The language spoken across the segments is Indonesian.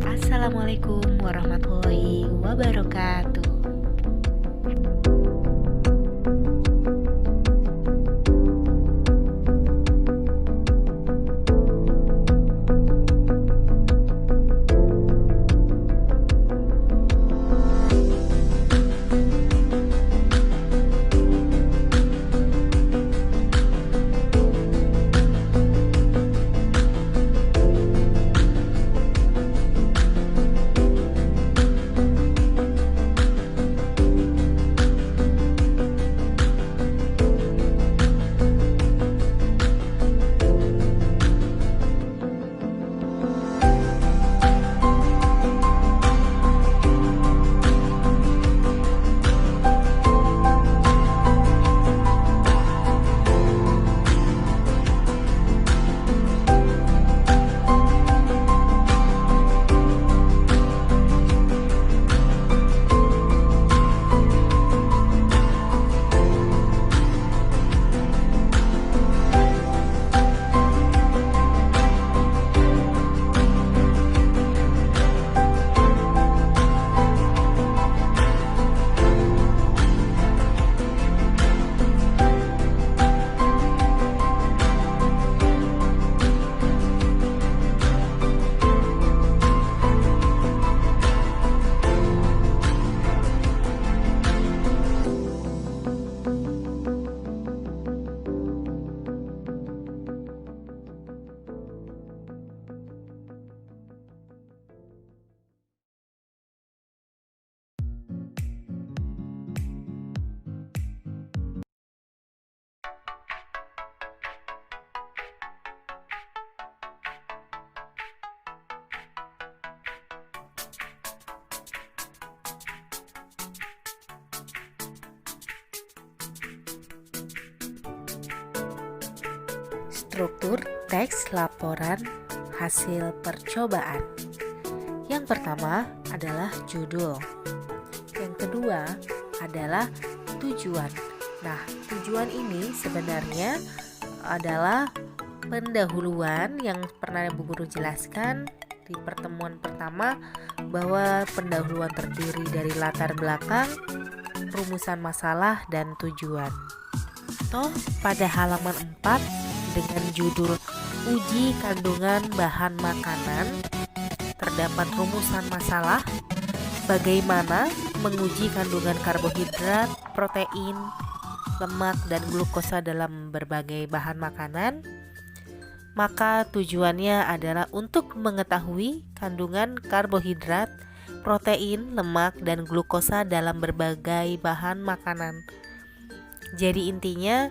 Assalamualaikum warahmatullahi wabarakatuh. Struktur teks laporan hasil percobaan. Yang pertama adalah judul. Yang kedua adalah tujuan. Nah, tujuan ini sebenarnya adalah pendahuluan yang pernah Bu Guru jelaskan di pertemuan pertama, bahwa pendahuluan terdiri dari latar belakang, rumusan masalah, dan tujuan. Toh pada halaman 4 dengan judul Uji Kandungan Bahan Makanan terdapat rumusan masalah, bagaimana menguji kandungan karbohidrat, protein, lemak, dan glukosa dalam berbagai bahan makanan. Maka tujuannya adalah untuk mengetahui kandungan karbohidrat, protein, lemak, dan glukosa dalam berbagai bahan makanan. Jadi intinya,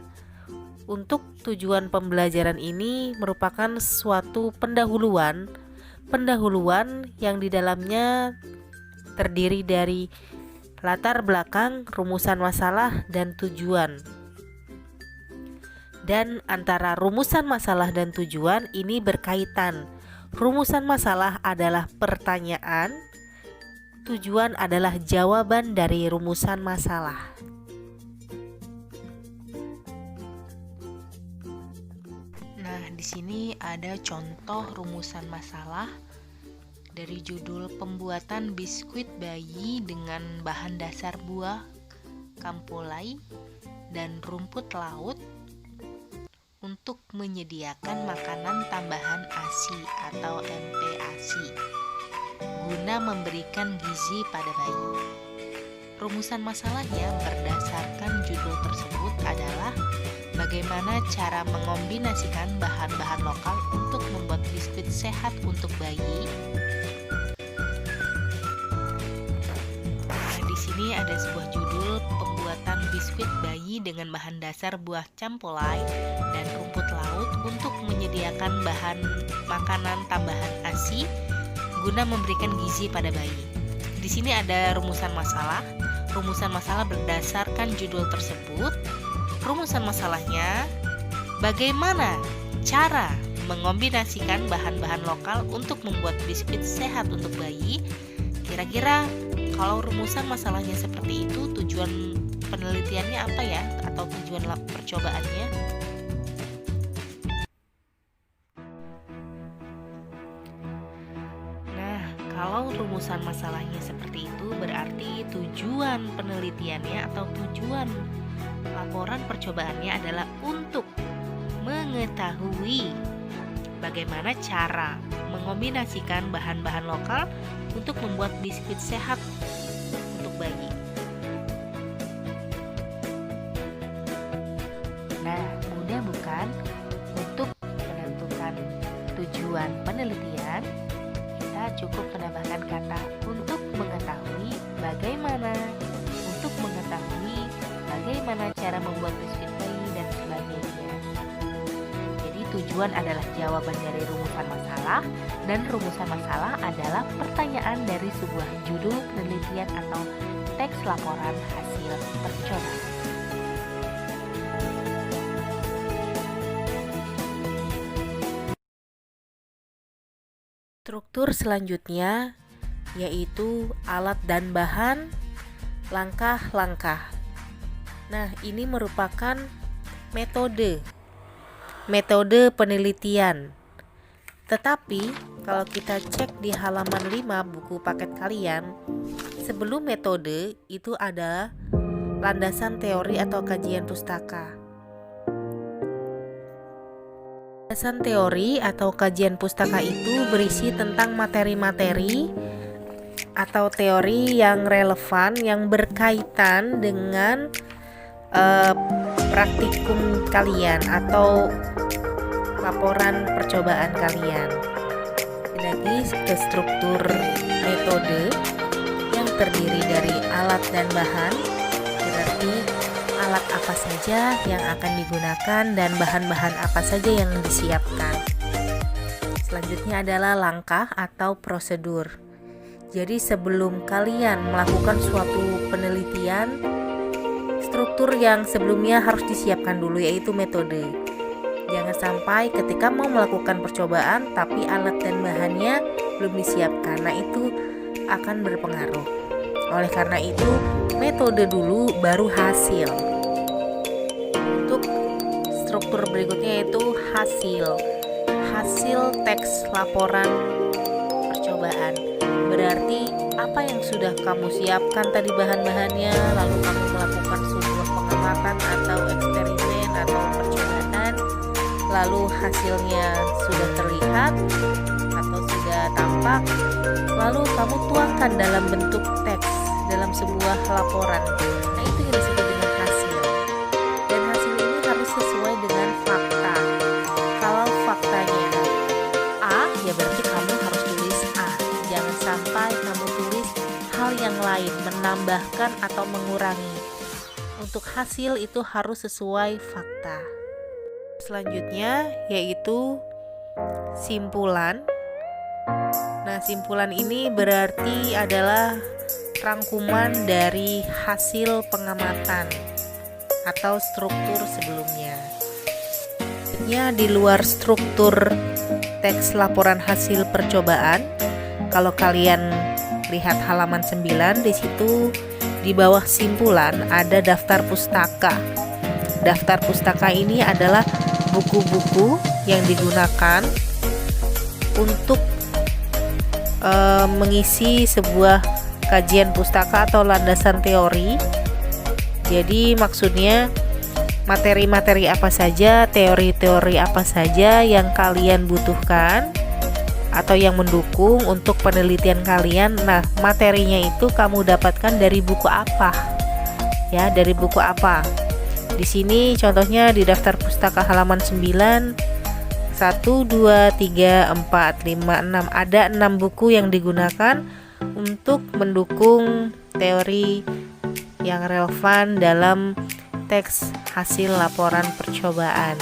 untuk tujuan pembelajaran ini merupakan suatu pendahuluan yang di dalamnya terdiri dari latar belakang, rumusan masalah, dan tujuan. Dan antara rumusan masalah dan tujuan ini berkaitan. Rumusan masalah adalah pertanyaan, tujuan adalah jawaban dari rumusan masalah. Di sini ada contoh rumusan masalah dari judul Pembuatan Biskuit Bayi dengan Bahan Dasar Buah Kampolai dan Rumput Laut untuk menyediakan makanan tambahan ASI atau MPASI guna memberikan gizi pada bayi. Rumusan masalahnya berdasarkan judul tersebut adalah bagaimana cara mengombinasikan bahan-bahan lokal untuk membuat biskuit sehat untuk bayi. Nah, di sini ada sebuah judul Pembuatan Biskuit Bayi dengan Bahan Dasar Buah Campolai dan Rumput Laut untuk menyediakan bahan makanan tambahan ASI guna memberikan gizi pada bayi. Di sini ada rumusan masalah. Rumusan masalah berdasarkan judul tersebut. Rumusan masalahnya, bagaimana cara mengombinasikan bahan-bahan lokal untuk membuat biskuit sehat untuk bayi. Kira-kira kalau rumusan masalahnya seperti itu, tujuan penelitiannya apa ya? Atau tujuan percobaannya? rumusan masalahnya seperti itu, berarti tujuan penelitiannya atau tujuan laporan percobaannya adalah untuk mengetahui bagaimana cara mengombinasikan bahan-bahan lokal untuk membuat biskuit sehat untuk bayi. Nah, mudah bukan? Untuk menentukan tujuan penelitian, kita cukup menambahkan kata untuk mengetahui bagaimana, untuk mengetahui bagaimana cara membuat biskuit bayi dan sebagainya. Jadi tujuan adalah jawaban dari rumusan masalah, dan rumusan masalah adalah pertanyaan dari sebuah judul penelitian atau teks laporan hasil percobaan. Struktur selanjutnya yaitu alat dan bahan, langkah-langkah. Nah, ini merupakan metode penelitian. Tetapi kalau kita cek di halaman 5 buku paket kalian, sebelum metode itu ada landasan teori atau kajian pustaka. Landasan teori atau kajian pustaka itu berisi tentang materi-materi atau teori yang relevan yang berkaitan dengan praktikum kalian atau laporan percobaan kalian. Lagi ke struktur metode yang terdiri dari alat dan bahan, berarti alat apa saja yang akan digunakan dan bahan-bahan apa saja yang disiapkan. Selanjutnya adalah langkah atau prosedur. Jadi sebelum kalian melakukan suatu penelitian, struktur yang sebelumnya harus disiapkan dulu yaitu metode. Jangan sampai ketika mau melakukan percobaan tapi alat dan bahannya belum disiapkan. Nah, itu akan berpengaruh. Oleh karena itu, metode dulu baru hasil. Untuk struktur berikutnya yaitu hasil teks laporan percobaan. Berarti apa yang sudah kamu siapkan tadi bahan-bahannya, lalu kamu melakukan sebuah pengamatan atau eksperimen atau percobaan, lalu hasilnya sudah terlihat atau sudah tampak, lalu kamu tuangkan dalam bentuk teks dalam sebuah laporan. Nah, itu yang disebut dengan hasil. Dan hasil ini harus sesuai dengan fakta. Kalau faktanya A, ya berarti kamu harus tulis A. Jangan sampai kamu tulis hal yang lain, menambahkan atau mengurangi. Untuk hasil itu harus sesuai fakta. Selanjutnya yaitu simpulan. Nah, simpulan ini berarti adalah rangkuman dari hasil pengamatan atau struktur sebelumnya. Di luar struktur teks laporan hasil percobaan, kalau kalian lihat halaman 9, di situ di bawah simpulan ada daftar pustaka. Daftar pustaka ini adalah buku-buku yang digunakan untuk mengisi sebuah kajian pustaka atau landasan teori. Jadi maksudnya materi-materi apa saja, teori-teori apa saja yang kalian butuhkan atau yang mendukung untuk penelitian kalian. Nah, materinya itu kamu dapatkan dari buku apa? Ya, dari buku apa? Di sini contohnya di daftar pustaka halaman 9, 1, 2, 3, 4, 5, 6. Ada 6 buku yang digunakan untuk mendukung teori yang relevan dalam teks hasil laporan percobaan.